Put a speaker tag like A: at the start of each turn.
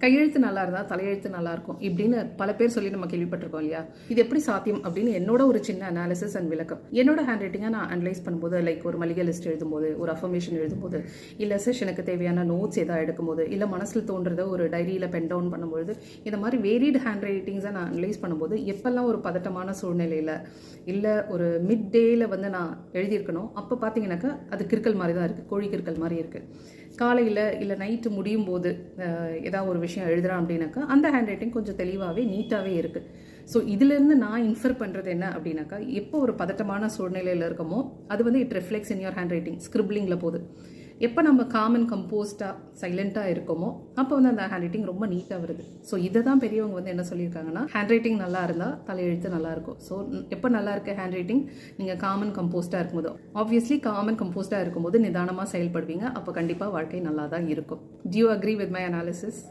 A: கையெழுத்து நல்லா இருந்தால் தலையெழுத்து நல்லா இருக்கும் இப்படின்னு பல பேர் சொல்லி நம்ம கேள்விப்பட்டிருக்கோம் இல்லையா? இது எப்படி சாத்தியம் அப்படின்னு என்னோட ஒரு சின்ன அனாலிசிஸ் அண்ட் விளக்கம். என்னோட ஹேண்ட் ரைட்டிங்கை நான் அனலைஸ் பண்ணும்போது, லைக் ஒரு மளிகை லிஸ்ட் எழுதும்போது, ஒரு அஃபர்மேஷன் எழுதும்போது, இல்லை செஷனுக்கு தேவையான நோட்ஸ் எதாவது எடுக்கும்போது, இல்லை மனசில் தோன்றதை ஒரு டைரியில் பென் டவுன் பண்ணும்போது, இந்த மாதிரி வேரிட் ஹேண்ட் ரைட்டிங்ஸை நான் அனலைஸ் பண்ணும்போது எப்பெல்லாம் ஒரு பதட்டமான சூழ்நிலையில் இல்லை ஒரு மிட் டேயில் வந்து நான் எழுதியிருக்கணும், அப்போ பார்த்தீங்கன்னாக்கா அது கிறுக்கல் மாதிரி தான் இருக்குது, கோழி கிறுக்கல் மாதிரி இருக்குது. காலையில் இல்லை நைட்டு முடியும் போது ஏதாவது ஒரு விஷயம் எழுதுறான் அப்படின்னாக்கா அந்த ஹேண்ட் ரைட்டிங் கொஞ்சம் தெளிவாகவே நீட்டாகவே இருக்குது. ஸோ இதிலேருந்து நான் இன்ஃபர் பண்ணுறது என்ன அப்படின்னாக்கா, எப்போ ஒரு பதட்டமான சூழ்நிலையில் இருக்கமோ அது வந்து it reflects in your handwriting, ஸ்கிரிப்லிங்கில் போகுது. எப்போ நம்ம காமன் கம்போஸ்டாக சைலண்ட்டாக இருக்கோமோ அப்போ வந்து அந்த ஹேண்ட் ரைட்டிங் ரொம்ப நீட்டாக வருது. ஸோ இதை தான் பெரியவங்க வந்து என்ன சொல்லியிருக்காங்கன்னா, ஹேண்ட் ரைட்டிங் நல்லா இருந்தால் தலையெழுத்து நல்லா இருக்கும். ஸோ எப்போ நல்லா இருக்க ஹேண்ட் ரைட்டிங், நீங்கள் காமன் கம்போஸ்டாக இருக்கும்போது, ஆப்வியஸ்லி காமன் கம்போஸ்டாக இருக்கும்போது நிதானமாக செயல்படுவீங்க. அப்போ கண்டிப்பாக வாழ்க்கை நல்லா தான் இருக்கும். Do you agree with my analysis?